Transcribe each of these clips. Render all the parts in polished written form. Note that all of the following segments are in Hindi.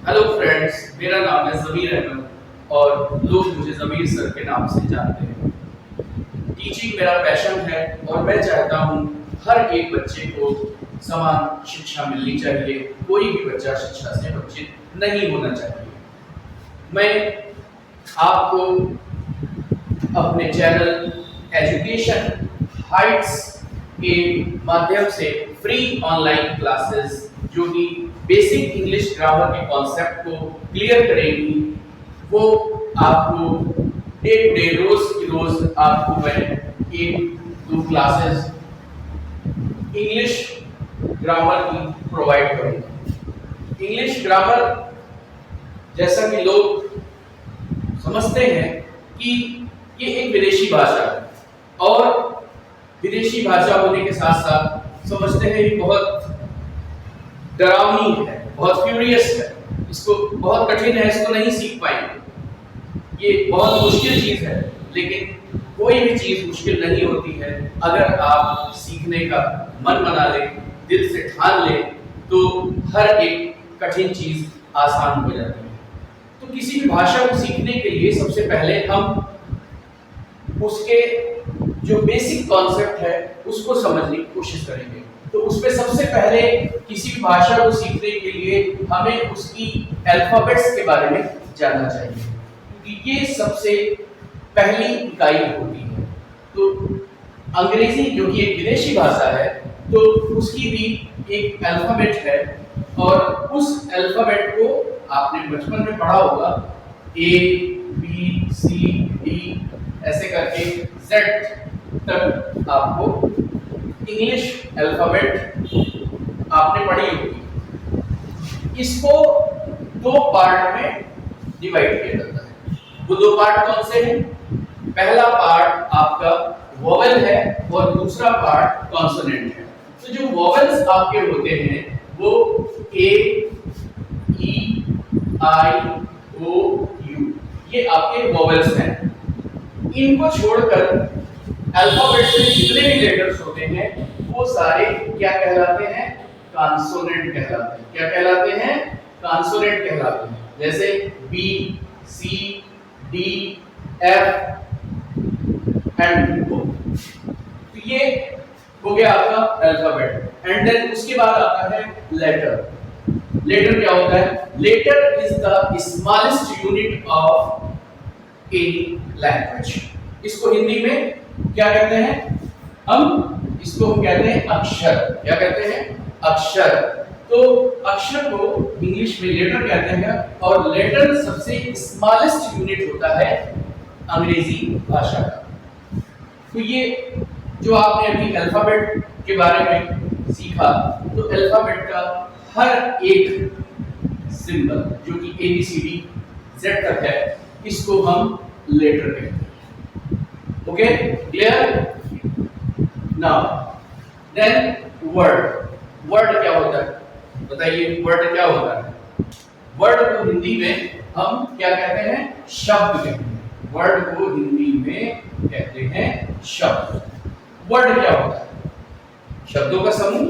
हेलो फ्रेंड्स, मेरा नाम है ज़मीर अहमद और लोग मुझे ज़मीर सर के नाम से जानते हैं। टीचिंग मेरा पैशन है और मैं चाहता हूँ हर एक बच्चे को समान शिक्षा मिलनी चाहिए। कोई भी बच्चा शिक्षा से वंचित नहीं होना चाहिए। मैं आपको अपने चैनल एजुकेशन हाइट्स के माध्यम से फ्री ऑनलाइन क्लासेस जो कि बेसिक इंग्लिश ग्रामर के कॉन्सेप्ट को क्लियर करेंगी, वो आपको डे टू डे रोज की रोज आपको मैं एक दो क्लासेस इंग्लिश ग्रामर की प्रोवाइड करूंगा। इंग्लिश ग्रामर जैसा कि लोग समझते हैं कि ये एक विदेशी भाषा है और विदेशी भाषा होने के साथ साथ समझते हैं ये बहुत डरावनी है, बहुत फ्यूरियस है, इसको बहुत कठिन है, इसको नहीं सीख पाएंगे, ये बहुत मुश्किल चीज है। लेकिन कोई भी चीज मुश्किल नहीं होती है अगर आप सीखने का मन बना ले, दिल से ठान ले, तो हर एक कठिन चीज आसान हो जाती है। तो किसी भी भाषा को सीखने के लिए सबसे पहले हम उसके जो बेसिक कॉन्सेप्ट है उसको समझने की कोशिश करेंगे। तो उसमें सबसे पहले किसी भी भाषा को सीखने के लिए हमें उसकी अल्फाबेट्स के बारे में जानना चाहिए, क्योंकि ये सबसे पहली इकाई होती है। तो अंग्रेजी जो कि एक विदेशी भाषा है, तो उसकी भी एक अल्फाबेट है और उस अल्फाबेट को आपने बचपन में पढ़ा होगा, ABCD ऐसे करके Z तक आपको इंग्लिश अल्फाबेट आपने पढ़ी होगी। इसको दो पार्ट में डिवाइड किया जाता है। वो दो पार्ट कौन से हैं? पहला पार्ट आपका वोवेल है और दूसरा पार्ट कॉन्सोनेंट है। तो जो वोवेल्स आपके होते हैं वो A, E, I, O, U, ये आपके वोवेल्स हैं। इनको छोड़कर अल्फाबेट में जितने भी लेटर्स होते हैं वो सारे क्या कहलाते हैं? कॉन्सोनेंट कहलाते हैं। क्या कहलाते हैं? कॉन्सोनेंट कहलाते हैं। जैसे B, C, D, F and O। तो ये हो गया आपका अल्फाबेट। एंड देन उसके बाद आता है लेटर। लेटर क्या होता है? Letter is the smallest unit of any language. इसको हिंदी में क्या कहते हैं? हम इसको कहते हैं अक्षर। क्या कहते हैं? अक्षर। तो अक्षर को इंग्लिश में लेटर कहते हैं और लेटर सबसे स्मॉलेस्ट यूनिट होता है अंग्रेजी भाषा का। तो ये जो आपने अभी अल्फाबेट के बारे में सीखा, तो अल्फाबेट का हर एक सिंबल जो कि ABCD Z तक है, इसको हम लेटर कहते हैं। Okay, clear? Now then word. Word क्या होता है? बताइए, वर्ड क्या होता है? वर्ड को हिंदी में हम क्या कहते हैं? शब्द कहते हैं। वर्ड को हिंदी में कहते हैं शब्द। वर्ड क्या होता है? शब्दों का समूह?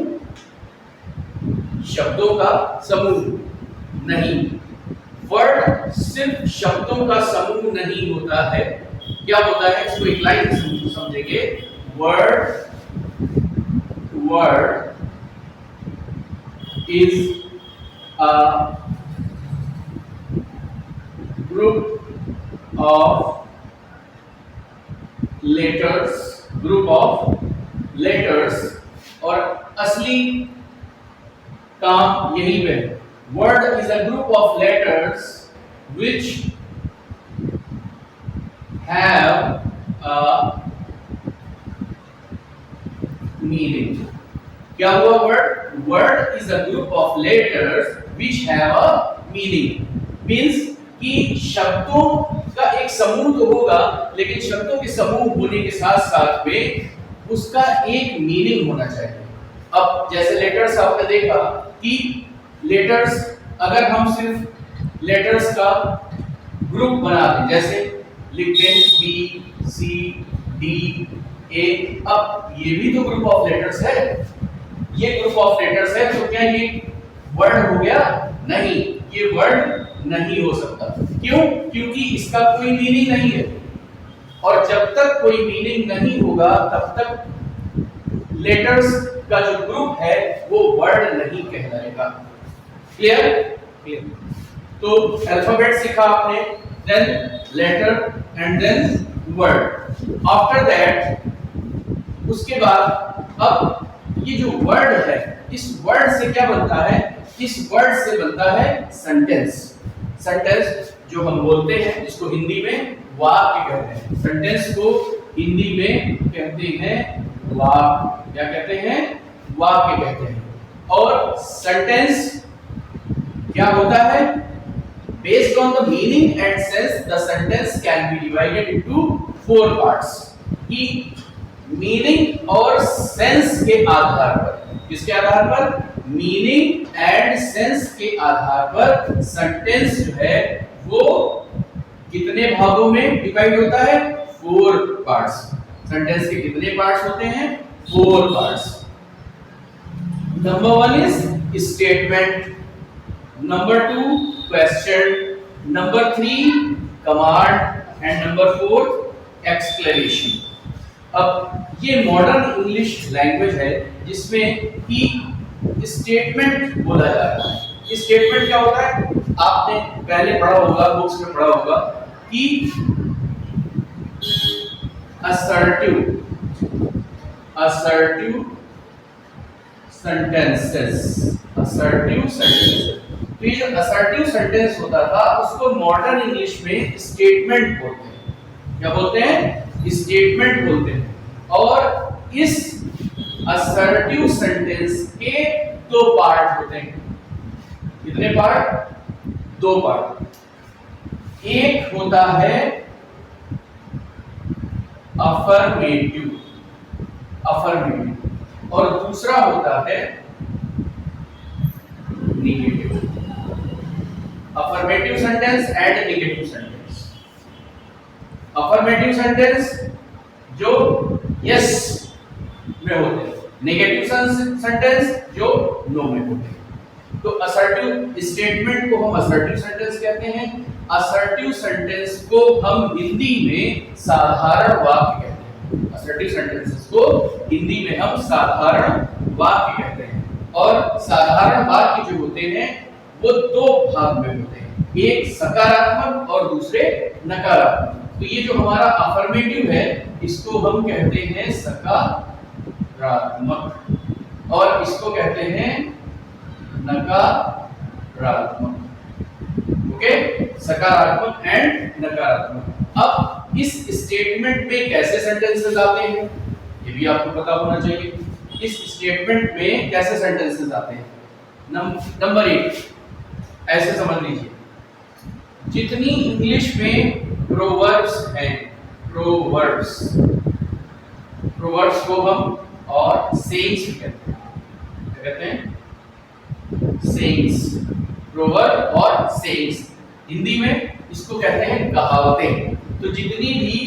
शब्दों का समूह नहीं। वर्ड सिर्फ शब्दों का समूह नहीं होता है। क्या होता है? इसको एक लाइन में समझेंगे। Word is a group of letters और असली काम यही पे है। Word is a group of letters which have a meaning। क्या हुआ? word is a group of letters which have a meaning। means कि शब्दों का एक समूह तो होगा, लेकिन शब्दों के समूह होने के साथ साथ में उसका एक मीनिंग होना चाहिए। अब जैसे लेटर्स आपने देखा कि लेटर्स अगर हम सिर्फ लेटर्स का ग्रुप बना दें, जैसे लिखते हैं B, C, D, A, अब ये भी तो ग्रुप ऑफ लेटर्स है। ये ग्रुप ऑफ लेटर्स है, तो क्या ये वर्ड हो गया? नहीं, ये वर्ड नहीं हो सकता। क्यों? क्योंकि इसका कोई मीनिंग नहीं है, और जब तक कोई मीनिंग नहीं होगा तब तक लेटर्स का जो ग्रुप है वो वर्ड नहीं कहलाएगा। क्लियर? क्लियर। तो अल्फाबेट सीखा आपने, then letter and then word. After that उसके बाद अब ये जो वर्ड है, इस वर्ड से क्या बनता है? इस वर्ड से बनता है सेंटेंस। सेंटेंस जो हम बोलते हैं, जिसको हिंदी में वाक्य कहते हैं। सेंटेंस को हिंदी में कहते हैं वाक्य। क्या कहते हैं? वाक्य कहते हैं। और सेंटेंस क्या होता है? Based on the meaning and sense, the sentence can be divided into 4 parts. कि मीनिंग और सेंस के आधार पर, किसके आधार पर? मीनिंग एंड सेंस के आधार पर सेंटेंस जो है वो कितने भागों में डिवाइड होता है? 4 पार्ट्स। सेंटेंस के कितने पार्ट्स होते हैं? 4 parts. Number 1 is statement, number 2 question, number 3 command and number 4 exclamation। अब ये मॉडर्न इंग्लिश लैंग्वेज है जिसमें कि स्टेटमेंट बोला जाता है। स्टेटमेंट क्या होता है? आपने पहले पढ़ा होगा, बुक्स में पढ़ा होगा कि assertive sentences। तो ये जो असर्टिव सेंटेंस होता था उसको मॉडर्न इंग्लिश में स्टेटमेंट बोलते हैं। क्या बोलते हैं? स्टेटमेंट बोलते हैं। और इस असर्टिव सेंटेंस के 2 पार्ट होते हैं। कितने पार्ट? 2 पार्ट। एक होता है अफर्मेटिव और दूसरा होता है negative. Affirmative sentence and negative sentence. Affirmative sentence जो यस में होते हैं, नेगेटिव सेंटेंस जो नो में होते हैं। तो असर्टिव स्टेटमेंट को हम असर्टिव सेंटेंस कहते हैं। असर्टिव सेंटेंस को हम हिंदी में साधारण वाक्य कहते हैं। असर्टिव सेंटेंसेस को हिंदी में हम साधारण वाक्य कहते हैं। और साधारण वाक्य जो होते हैं वो 2 भाग में होते हैं, एक सकारात्मक और दूसरे नकारात्मक। तो ये जो हमारा अफर्मेटिव है इसको हम कहते हैं सकारात्मक और इसको कहते हैं नकारात्मक। ओके, सकारात्मक एंड नकारात्मक। अब इस स्टेटमेंट में कैसे सेंटेंसेस आते हैं ये भी आपको पता होना चाहिए। इस स्टेटमेंट में कैसे सेंटेंसेस आते हैं? नंबर 1 ऐसे समझ लीजिए, जितनी इंग्लिश में प्रोवर्ब्स हैं, प्रोवर्ब्स को हम और सेइंग्स भी कहते हैं। क्या कहते हैं? सेइंग्स। प्रोवर्ब और सेइंग्स, हिंदी में इसको कहते हैं कहावतें। तो जितनी भी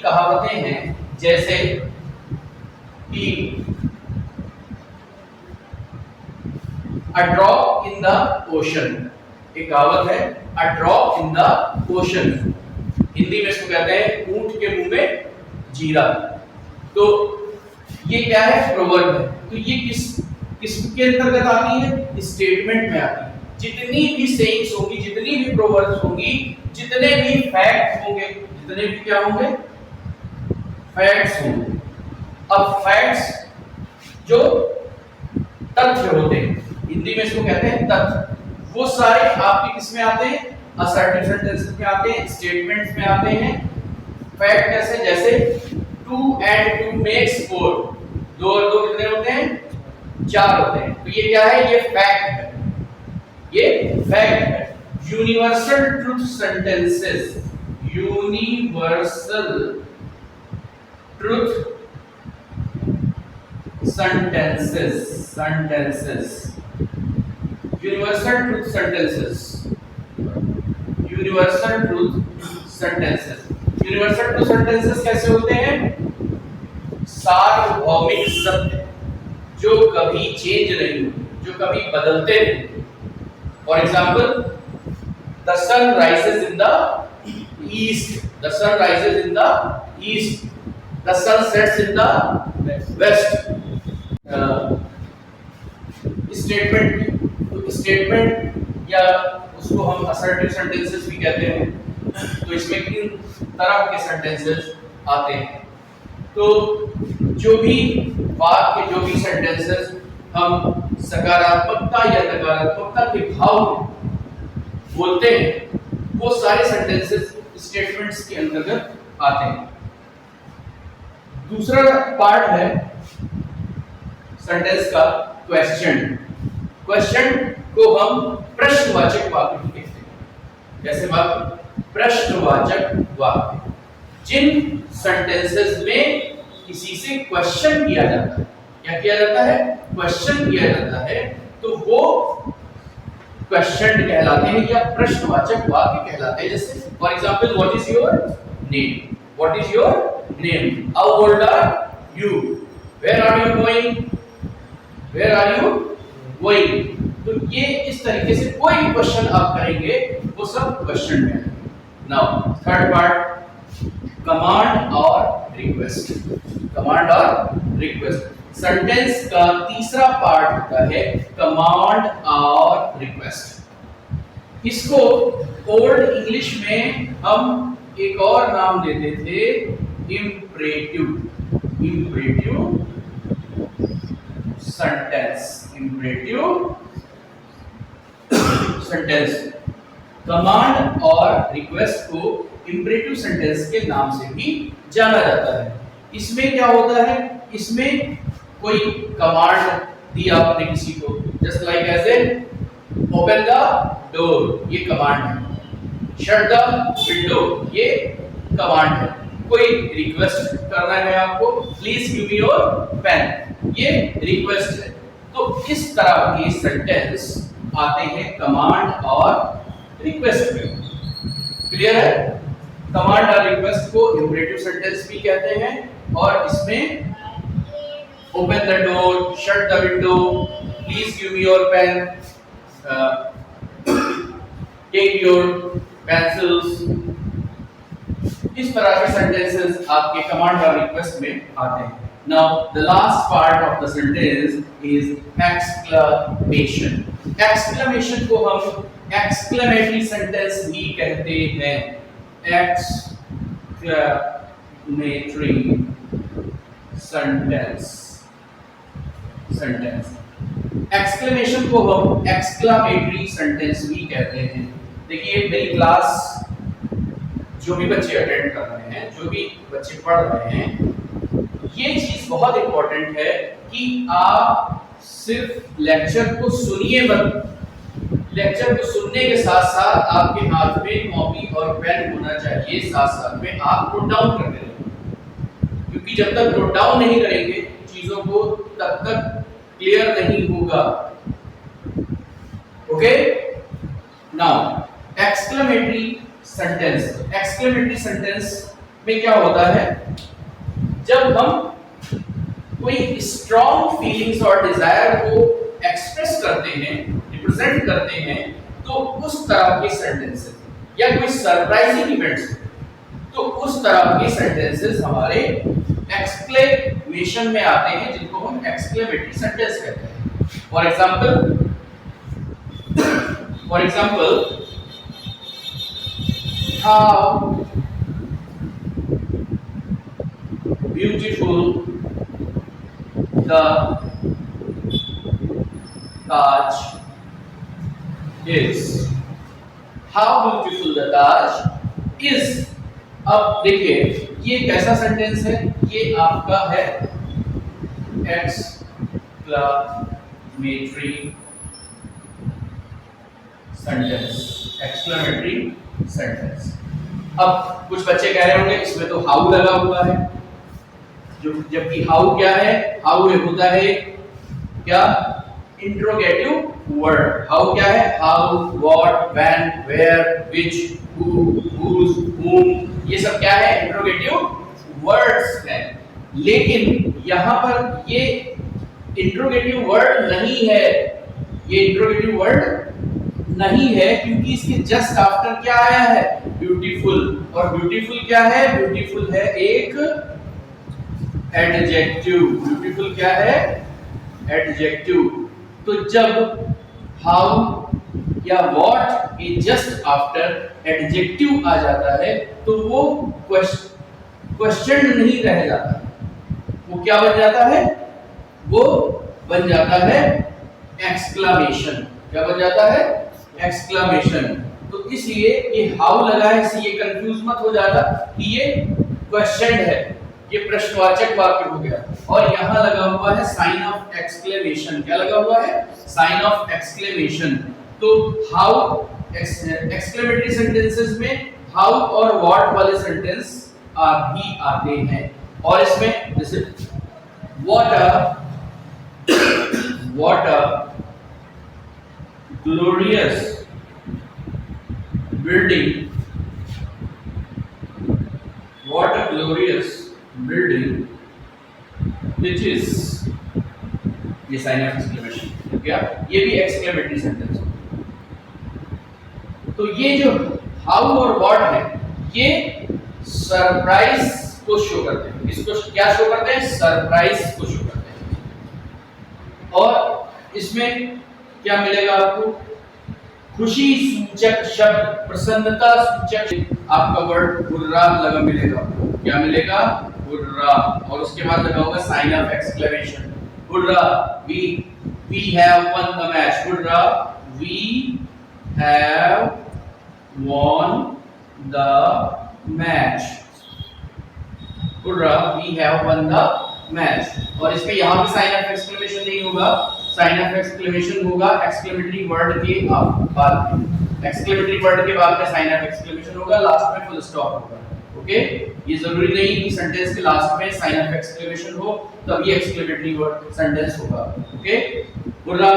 कहावतें हैं जैसे कि a drop in the ocean, एक कहावत है a drop in the ocean, Hindi में इसको कहते हैं ऊंट के मुंह में जीरा। तो ये क्या है? प्रोवर्ब है। तो ये किसके अंतर्गत आती है? स्टेटमेंट में आती है। जितनी भी सेइंग्स होंगी, जितनी भी प्रोवर्ब्स होंगी, जितने भी फैक्ट होंगे, जितने भी क्या होंगे? फैक्ट्स होंगे। अब फैक्ट्स जो तथ्य होते हैं, हिंदी में इसको कहते हैं तथ्य, वो सारे आपके किस में आते हैं? असर्टिव सेंटेंसेस में आते हैं, स्टेटमेंट्स में आते हैं। फैक्ट कैसे? जैसे 2 and 2 makes 4, 2 और 2 कितने होते हैं? 4 होते हैं। तो ये क्या है? ये फैक्ट है, ये फैक्ट है। Universal truth sentences, universal truth sentences, universal truth sentences, universal truth sentences कैसे होते हैं? सार्वभौमिक सत्य जो कभी चेंज नहीं होते, जो कभी बदलते नहीं। For example, the sun rises in the east, the sun rises in the east, the sun sets in the west. Statement या उसको हम असर्टिव सेंटेंसेस भी कहते हैं। तो इसमें किन तरह के सेंटेंसेस आते हैं? तो जो भी वाक्य, जो भी सेंटेंसेस हम सकारात्मकता या नकारात्मकता के भाव में बोलते हैं, वो सारे सेंटेंसेस स्टेटमेंट्स के अंतर्गत आते हैं। दूसरा पार्ट है सेंटेंस का क्वेश्चन। क्वेश्चन को हम प्रश्नवाचक वाक्य भी कहते हैं। जैसे वाक्य प्रश्नवाचक वाक्य, जिन सेंटेंसेस में किसी से क्वेश्चन किया जाता है। क्या किया जाता है? क्वेश्चन किया जाता है, तो वो क्वेश्चन कहलाते हैं या प्रश्नवाचक वाक्य कहलाते हैं। जैसे for example, what is your name? What is your name? How old are you? Where are you going? Where are you going? तो ये इस तरीके से कोई भी क्वेश्चन आप करेंगे वो सब क्वेश्चन में है। नाउ थर्ड पार्ट, कमांड और रिक्वेस्ट। कमांड और रिक्वेस्ट सेंटेंस का तीसरा पार्ट होता है कमांड और रिक्वेस्ट। इसको ओल्ड इंग्लिश में हम एक और नाम देते थे, imperative. Imperative sentence, imperative sentence. Command और रिक्वेस्ट को इम्परेटिव सेंटेंस के नाम से भी जाना जाता है। इसमें क्या होता है? इसमें कोई कमांड दी आपने किसी को, just like as a open the door, ये कमांड है। शट द विंडो, ये कमांड है। कोई रिक्वेस्ट करना है आपको, please give me your pen, ये रिक्वेस्ट है। तो इस तरह के सेंटेंस आते हैं कमांड और रिक्वेस्ट में। क्लियर है? कमांड और रिक्वेस्ट को इम्परेटिव सेंटेंस भी कहते हैं और इसमें open the door, shut the window, please give me your pen, take your pencils, इस तरह के सेंटेंसेस आपके कमांड और रिक्वेस्ट में आते हैं। Now the last part of the sentence is exclamation. Exclamation को हम exclamatory sentence भी कहते हैं। Exclamatory sentence, sentence। Exclamation को हम exclamatory sentence भी कहते हैं। देखिए मेरी क्लास जो भी बच्चे अटेंड कर रहे हैं, जो भी बच्चे पढ़ रहे हैं, ये चीज बहुत इंपॉर्टेंट है कि आप सिर्फ लेक्चर को सुनिए मत। लेक्चर को सुनने के साथ साथ आपके हाथ में कॉपी और पेन होना चाहिए, साथ साथ में आप नोट डाउन करते रहें, क्योंकि जब तक नोट डाउन नहीं करेंगे चीजों को तब तक क्लियर नहीं होगा। Okay? Now exclamatory sentence. Exclamatory sentence में क्या होता है? जब हम कोई स्ट्रॉन्ग फीलिंग्स और डिजायर को एक्सप्रेस करते हैं, रिप्रेजेंट करते हैं, तो उस तरह के सेंटेंसेस या कोई सरप्राइजिंग इवेंट्स, तो उस तरह के सेंटेंसेस हमारे एक्सक्लेमेशन में आते हैं, जिनको हम एक्सक्लेमेटरी सेंटेंस कहते हैं। For example, how beautiful the Taj is. How beautiful the Taj is. अब देखिए ये कैसा सेंटेंस है? ये आपका है एक्सक्लेमेटरी सेंटेंस। Exclamatory sentence. अब कुछ बच्चे कह रहे होंगे इसमें तो हाउ लगा हुआ है, जबकि हाउ क्या है? हाउ होता है क्या? Interrogative word. हाउ क्या है? How, what, when, where, which, who, whose, whom, ये सब क्या है? इंट्रोगेटिव वर्ड्स हैं। लेकिन यहां पर ये इंट्रोगेटिव वर्ड नहीं है, ये इंट्रोगेटिव वर्ड नहीं है, क्योंकि इसके जस्ट आफ्टर क्या आया है, ब्यूटीफुल। और ब्यूटीफुल क्या है, ब्यूटीफुल है एक एडजेक्टिव। ब्यूटीफुल क्या है, एडजेक्टिव। तो जब हाउ या व्हाट के जस्ट आफ्टर एडजेक्टिव आ जाता है तो वो क्वेश्चन नहीं रह जाता, वो क्या बन जाता है, वो बन जाता है एक्सक्लेमेशन। क्या बन जाता है, एक्सक्लेमेशन। तो इसलिए ये हाउ लगा है, इसलिए कंफ्यूज मत हो जाता कि ये क्वेश्चन है, ये प्रश्नवाचक वाक्य हो गया। और यहाँ लगा हुआ है साइन ऑफ एक्सक्लेमेशन। क्या लगा हुआ है, साइन ऑफ एक्सक्लेमेशन। तो हाउ एक्सक्लेमेटरी सेंटेंसेस में हाउ और व्हाट वाले सेंटेंस भी आते हैं। और इसमें जैसे what a glorious building, what a glorious building which is, ये साइन ऑफ एक्सक्लेमेशन क्या, ये भी एक्सक्लेमेटरी सेंटेंस। तो ये जो हाउ और व्हाट है ये सरप्राइज को शो करते हैं। इसको क्या शो करते हैं, सरप्राइज को शो करते हैं। और इसमें क्या मिलेगा आपको, खुशी सूचक शब्द, प्रसन्नता सूचक आपका वर्ड हुर्रा लगा मिलेगा। क्या मिलेगा, हुर्रा। और उसके बाद लगा होगा sign of exclamation, hurrah, we have won the match, hurrah, we have won the match, hurrah, we have won the match। और इसमें यहाँ भी साइन ऑफ एक्सक्लेमेशन नहीं होगा, साइन ऑफ एक्सक्लेमेशन होगा एक्सक्लेमेटरी वर्ड के बाद में। एक्सक्लेमेटरी वर्ड के बाद में साइन ऑफ एक्सक्लेमेशन होगा, लास्ट में फुल स्टॉप होगा। ओके, ये जरूरी नहीं कि सेंटेंस के लास्ट में साइन ऑफ एक्सक्लेमेशन हो तभी एक्सक्लेमेटरी वर्ड सेंटेंस होगा। ओके, बुरा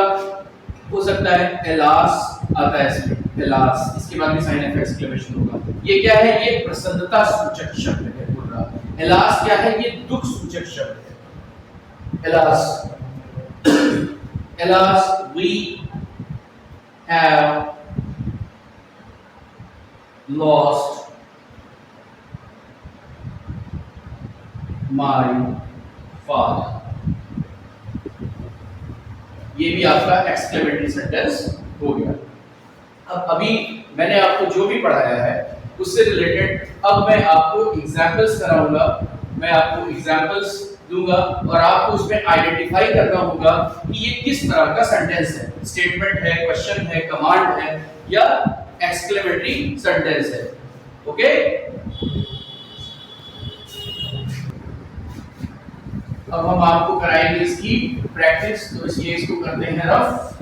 हो सकता है, एलास आता है इसमें, एलास, इसके बाद में साइन ऑफ एक्सक्लेमेशन होगा। ये क्या है, ये प्रसन्नता सूचक शब्द है बुरा। एलास क्या है, ये दुख सूचक शब्द है। Alas, alas, we have lost my father। ये भी आपका एक्सक्लेमेटरी सेंटेंस हो गया। अब अभी मैंने आपको जो भी पढ़ाया है उससे रिलेटेड अब मैं आपको एग्जांपल्स कराऊंगा, मैं आपको एग्जांपल्स दूंगा और आपको उसमें आइडेंटिफाई करना होगा कि ये किस तरह का सेंटेंस है, स्टेटमेंट है, क्वेश्चन है, कमांड है या एक्सक्लेमेटरी सेंटेंस है। ओके, अब हम आपको कराएंगे इसकी प्रैक्टिस, तो इसलिए इसको करते हैं रफ।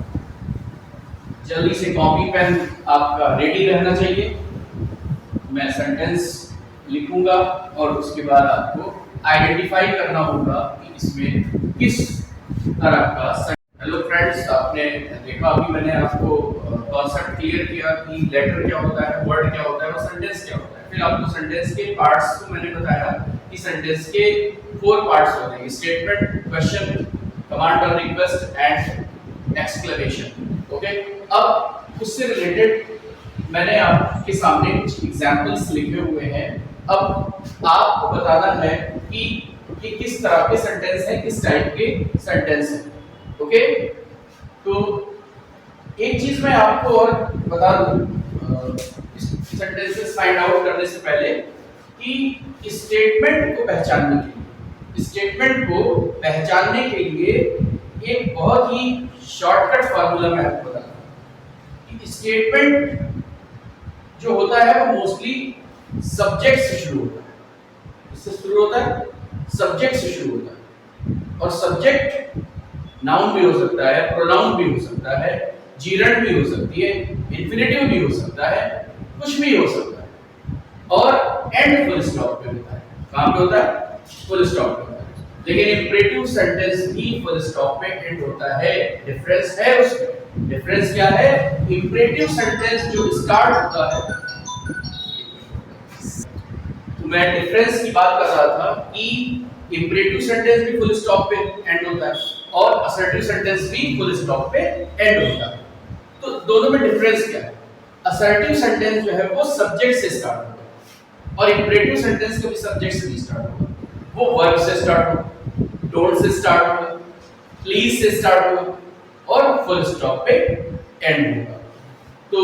जल्दी से कॉपी पेन आपका रेडी रहना चाहिए। मैं सेंटेंस लिखूंगा और उसके बाद आपको आइडेंटिफाई करना होगा कि इसमें किस तरह का। हेलो फ्रेंड्स, आपने देखा अभी मैंने आपको कॉन्सेप्ट क्लियर किया कि लेटर क्या होता है, वर्ड क्या होता है और सेंटेंस क्या होता है। फिर आपको सेंटेंस के पार्ट्स को मैंने बताया कि सेंटेंस के 4 पार्ट्स होते हैं, स्टेटमेंट, क्वेश्चन, कमांड और रिक्वेस्ट एंड एक्सक्लेमेशन। ओके, अब उससे रिलेटेड मैंने आपके सामने कुछ एग्जांपल्स लिखे हुए हैं। अब आपको बताना है कि ये किस तरह के सेंटेंस हैं, किस टाइप के सेंटेंस हैं। ओके, तो एक चीज मैं आपको और बता दूं सेंटेंसेस फाइंड आउट करने से पहले कि स्टेटमेंट को पहचानने के लिए एक बहुत ही शॉर्टकट फार्मूला मैं आपको बता दूं कि स्टेटमेंट जो होता है वो मोस्टली सब्जेक्ट से शुरू होता है। इससे शुरू होता है, सब्जेक्ट से शुरू होता है। और सब्जेक्ट नाउन भी हो सकता है, प्रोनाउन भी हो सकता है, जीरंड भी हो सकती है, इंफिनिटिव भी हो सकता है, कुछ भी हो सकता है। और एंड फुल स्टॉप पे होता है। कहां पे होता है, फुल स्टॉप पे होता है। लेकिन इंपरेटिव सेंटेंस भी फुल स्टॉप पे एंड होता है। डिफरेंस है उसमें। डिफरेंस क्या है, इंपरेटिव सेंटेंस जो स्टार्ट होता है, मैं डिफरेंस की बात कर रहा था कि इंपरेटिव सेंटेंस भी फुल स्टॉप पे एंड होता है और असर्टिव सेंटेंस भी फुल स्टॉप पे एंड होता है। तो दोनों में डिफरेंस क्या है? असर्टिव सेंटेंस जो है वो सब्जेक्ट से स्टार्ट होता है और इंपरेटिव सेंटेंस कभी सब्जेक्ट से नहीं स्टार्ट होता, वो वर्ब से स्टार्ट होता, डोंट से स्टार्ट होता, प्लीज से स्टार्ट होता और फुल स्टॉप पे एंड होगा। तो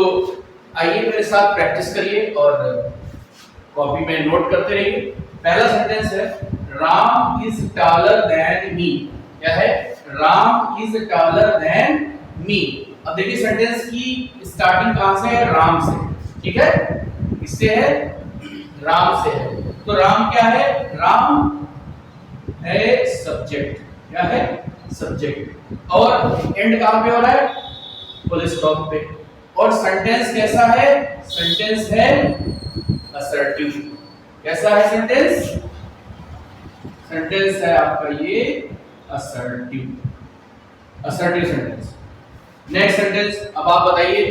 आइए मेरे साथ प्रैक्टिस करिए और कॉपी में नोट करते रहिए। पहला सेंटेंस है Ram is taller than me. क्या है? Ram is taller than me. अब देखिए सेंटेंस की स्टार्टिंग कहां से है? राम से। ठीक है, किससे है? राम से है। तो राम क्या है? राम है सब्जेक्ट। क्या है? सब्जेक्ट। और एंड कहां पे हो रहा है? फुल स्टॉप पे। और सेंटेंस कैसा है? सेंटेंस है असर्टिव। कैसा है सेंटेंस? सेंटेंस है आपका ये assertive. Assertive sentence. Next sentence, अब आप बताइए।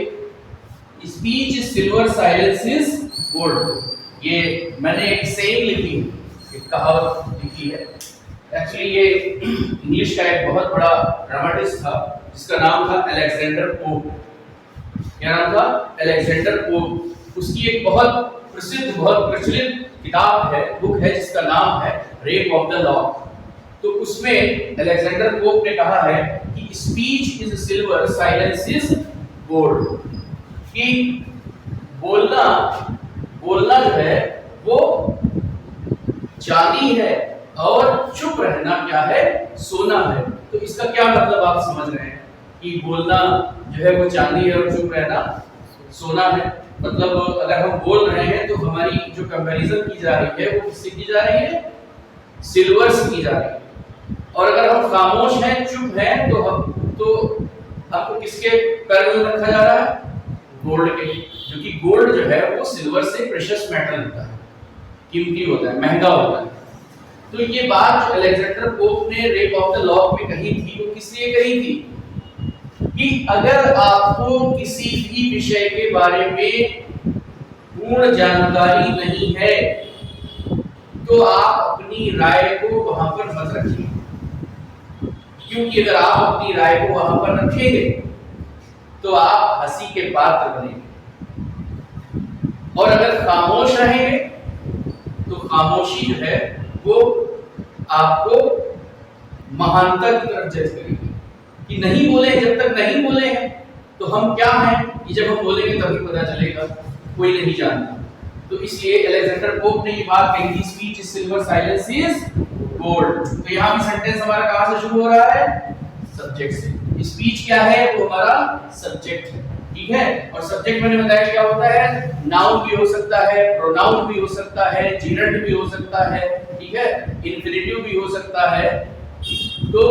Speech is silver, silence is gold. ये मैंने एक सेइंग लिखी, एक कहावत लिखी है। एक्चुअली ये इंग्लिश का एक बहुत बड़ा ड्रामेटिस्ट था जिसका नाम था अलेक्जेंडर पोप। क्या नाम था? Alexander pope. उसकी एक बहुत प्रसिद्ध, बहुत प्रचलित किताब है, बुक है, जिसका नाम है रेप ऑफ द लॉक। तो उसमें अलेक्जेंडर पोप ने कहा है कि speech is silver, silence is gold. कि बोलना जो है वो चांदी है और चुप रहना क्या है? सोना है। तो इसका क्या मतलब आप समझ रहे हैं कि बोलना जो है वो चांदी है और चुप रहना सोना है। मतलब अगर हम बोल रहे हैं तो हमारी जो कंपैरिजन की जा रही है वो किससे की जा रही है? सिल्वर से की जा रही है। और अगर हम खामोश हैं, चुप हैं, तो हमको किसके पैर में रखा जा रहा है? गोल्ड के। क्योंकि गोल्ड जो है वो सिल्वर से प्रेशियस मेटल होता है, कीमती होता है, महंगा होता है। तो ये बात जो अलेक्जेंडर पोप ने रेप ऑफ द लॉक में कही थी, वो किस लिए कही थी? कि अगर आपको किसी भी विषय के बारे में पूर्ण जानकारी नहीं है तो आप अपनी राय को वहां पर मत रखिए। क्योंकि अगर आप अपनी राय को वहां पर रखेंगे तो आप हंसी के पात्र बनेंगे, और अगर खामोश रहेंगे तो खामोशी जो है वो आपको महानता की तरफ जज करेगी। कि नहीं बोले, जब तक नहीं बोले हैं तो हम क्या हैं, कि जब हम बोलेंगे तभी पता चलेगा, कोई नहीं जानता। तो इसलिए अलेक्जेंडर पोप ने ये बात कही थी, speech is silver, silence is gold. तो यहाँ भी सेंटेंस हमारा कहां से शुरू हो रहा है? सब्जेक्ट से। स्पीच क्या है? वो हमारा सब्जेक्ट है। ठीक है, और सब्जेक्ट मैंने बताया क्या होता है? नाउन भी हो सकता है, प्रोनाउन भी हो सकता है, जीरंड भी हो सकता है, ठीक है, इंफिनिटिव भी हो सकता है। तो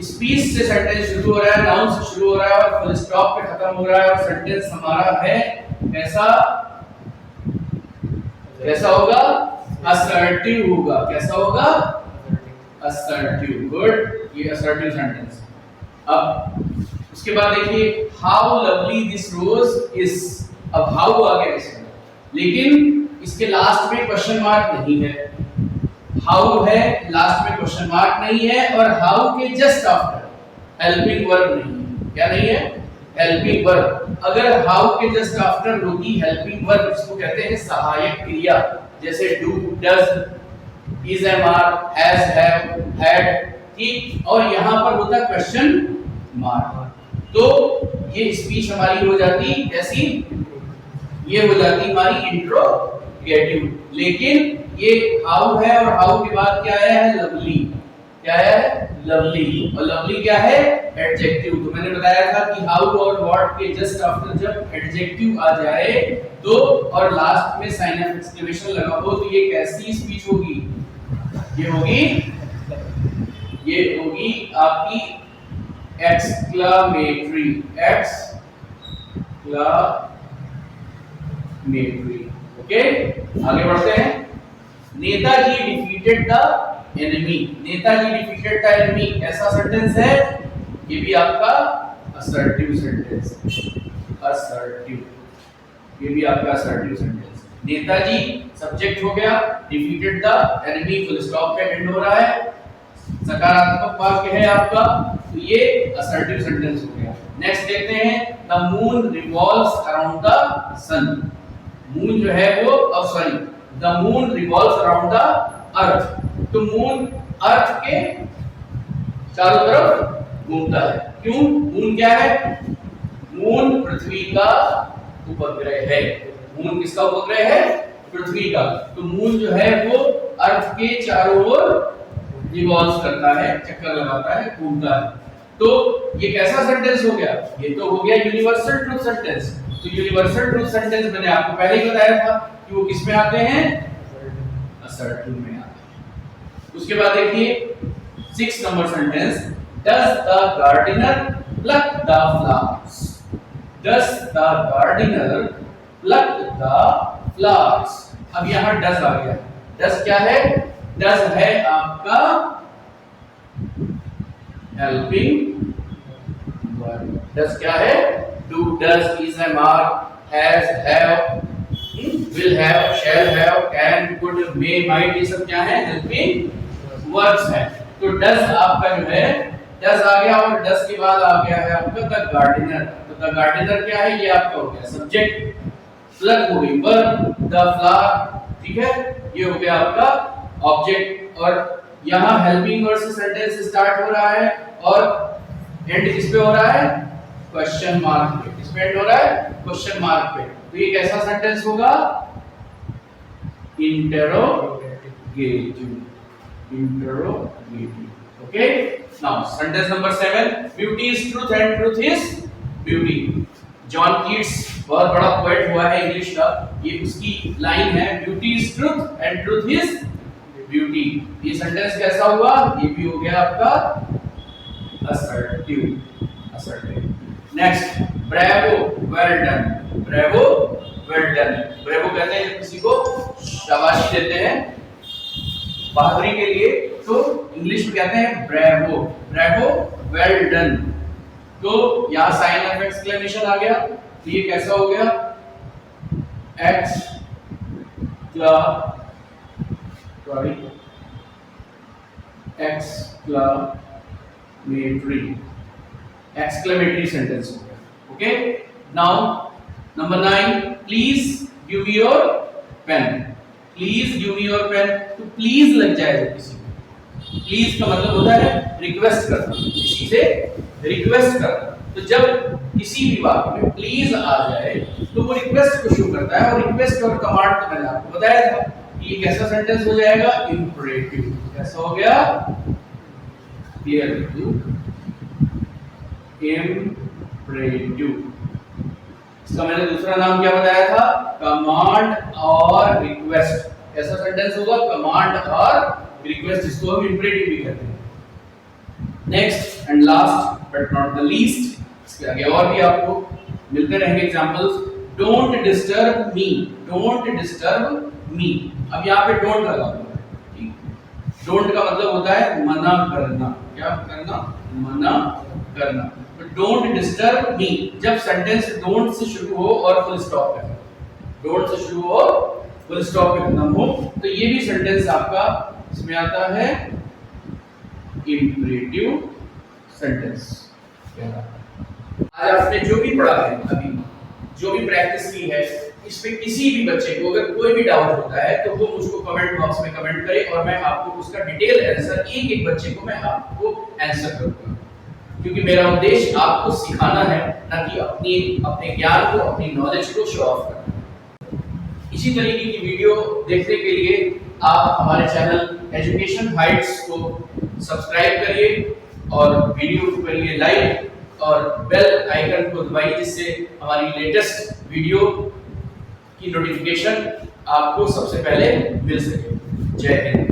स्पीच से सेंटेंस शुरू हो रहा है, नाउन से शुरू हो रहा है और फुल स्टॉप पे खत्म हो रहा है, और सेंटेंस हमारा है कैसा? कैसा होगा? असर्टिव होगा। कैसा होगा? असर्टिव। गुड, ये असर्टिव सेंटेंस। अब उसके बाद देखिए, how lovely this rose is. अब हाउ आ गया इसमें, लेकिन इसके लास्ट में क्वेश्चन मार्क नहीं है। हाउ है, लास्ट में क्वेश्चन मार्क नहीं है, और हाउ के जस्ट आफ्टर हेल्पिंग वर्ब नहीं है। क्या नहीं है? Helping verb. अगर हाउ के जस्ट आफ्टर होगी हेल्पिंग वर्ब, इसको कहते हैं सहायक क्रिया, जैसे do, does, is, am, are, has, have, had, ठीक। और यहां पर होता क्वेश्चन मार्क। तो ये स्पीच हमारी हो जाती कैसी? ये हो जाती हमारी इंट्रोगेटिव। लेकिन ये हाउ है और हाउ के बाद क्या आया है? लवली। क्या है? लवली। और लवली क्या है? एडजेक्टिव। तो मैंने बताया था कि हाउ और व्हाट के जस्ट आफ्टर जब एडजेक्टिव आ जाए तो और लास्ट में साइन ऑफ एक्सक्लेमेशन लगा हो तो ये कैसी स्पीच होगी? ये होगी आपकी एक्सक्लामेटरी। ओके, आगे बढ़ते हैं। Netaji defeated the enemy. Netaji defeated the enemy ऐसा सेंटेंस है, ये भी आपका असर्टिव सेंटेंस। असर्टिव, ये भी आपका असर्टिव सेंटेंस। नेताजी सब्जेक्ट हो गया, defeated the enemy full stop पे एंड हो रहा है, सकारात्मक वाक्य है आपका, तो ये असर्टिव सेंटेंस हो गया। नेक्स्ट देखते हैं, the moon revolves around the sun. Moon जो है वो, sorry, the moon revolves around the earth. तो मून अर्थ के चारों तरफ घूमता है। क्यों? मून क्या है? मून पृथ्वी का उपग्रह है। मून किसका उपग्रह है? पृथ्वी का। तो मून जो है वो अर्थ के चारों ओर रिवॉल्व करता है, चक्कर लगाता है, घूमता है। तो ये कैसा सेंटेंस हो गया? ये तो हो गया यूनिवर्सल ट्रूथ सेंटेंस। तो यूनिवर्सल ट्रूथ सेंटेंस मैंने आपको पहले ही बताया था कि वो किस में आते हैं? असर्टिव में आते हैं। उसके बाद देखिए 6 number sentence, does the gardener pluck the flowers. Does the gardener pluck the flowers. अब यहां डज आ गया। डज क्या है? डज है आपका हेल्पिंग वर्ब। डज क्या है? Do, does, is, am, are, has, have, will have, shall have, can, could, may, might, ये सब क्या है? हेल्पिंग वर्ब्स हैं। तो डज आपका जो है, डज आ गया और डज के बाद आ गया है आपका द गार्डनर। तो द गार्डनर क्या है? ये आपका हो गया सब्जेक्ट, प्लग हो गई वर्ब, द फ्लावर, ठीक है, ये हो गया आपका ऑब्जेक्ट। और यहाँ हेल्पिंग वर्ब से सेंटेंस स्टार्ट हो रहा है और एंड किस पे हो रहा है? क्वेश्चन मार्क पे। किस पे एंड हो रहा है? क्वेश्चन मार्क पे। तो ये कैसा सेंटेंस होगा? Interrogative. Interrogative. Okay, now sentence number 7, beauty is truth and truth is beauty. John Keats बहुत बड़ा पोएट हुआ है इंग्लिश का, ये उसकी लाइन है, beauty is truth and truth is beauty. ये सेंटेंस कैसा हुआ? ये भी हो गया आपका assertive. Assertive. Next, bravo, well done. Bravo, well done. Bravo कहते हैं जब किसी को शाबाशी देते हैं बहादुरी के लिए, तो इंग्लिश में कहते हैं ब्रेवो। Bravo, well done. तो यहां साइन ऑफ एक्सक्लेमेशन आ गया। तो ये कैसा हो गया? एक्सक्लेमेटरी सेंटेंस हो गया। Okay, now number 9, please give me your pen. Please give me your pen. तो प्लीज लग जाएगा किसी को। प्लीज का मतलब होता है रिक्वेस्ट करना, किसी से रिक्वेस्ट करना। तो जब किसी भी वाक्य में प्लीज आ जाए तो वो रिक्वेस्ट को शो करता है, और रिक्वेस्ट और कमांड तो मैंने आपको बताया था कि ये कैसा सेंटेंस हो जाएगा? इंपरेटिव। कैसा हो गया? Clear to imperative. इसका मैंने दूसरा नाम क्या बताया था? कमांड और रिक्वेस्ट। कैसा सेंटेंस होगा? कमांड और रिक्वेस्ट, जिसको हम इंपरेटिव भी कहते हैं। Next and last but not the least, इसके आगे और भी आपको मिलते रहेंगे examples. Don't disturb me. Don't disturb me. अब यहाँ पे डोंट लगा हुआ है, ठीक। डोंट का मतलब होता है मना करना। क्या करना? मना करना। तो डोंट डिस्टर्ब मी, जब सेंटेंस डोंट से शुरू हो और फुल स्टॉप पे, डोंट से शुरू हो फुल स्टॉप पे खत्म हो, तो ये भी सेंटेंस आपका इसमें आता है इंपरेटिव सेंटेंस। आज आपने जो भी पढ़ा है, अभी जो भी प्रैक्टिस की है, इस पे किसी भी बच्चे को अगर कोई भी डाउट होता है तो वो मुझको कमेंट बॉक्स में कमेंट करे और मैं आपको उसका डिटेल आंसर, एक एक बच्चे को मैं आपको आंसर करूंगा। क्योंकि मेरा उद्देश्य आपको सिखाना है, ना कि अपने ज्ञान को, अपनी नॉलेज को शो ऑफ करना। इसी तरीके की वीडियो देखने के लिए आप हमारे चैनल एजुकेशन हाइट्स को सब्सक्राइब करिए और वीडियो को करिए लाइक और बेल आइकन को दबाइए, जिससे हमारी लेटेस्ट वीडियो की नोटिफिकेशन आपको सबसे पहले मिल सके। जय हिंद।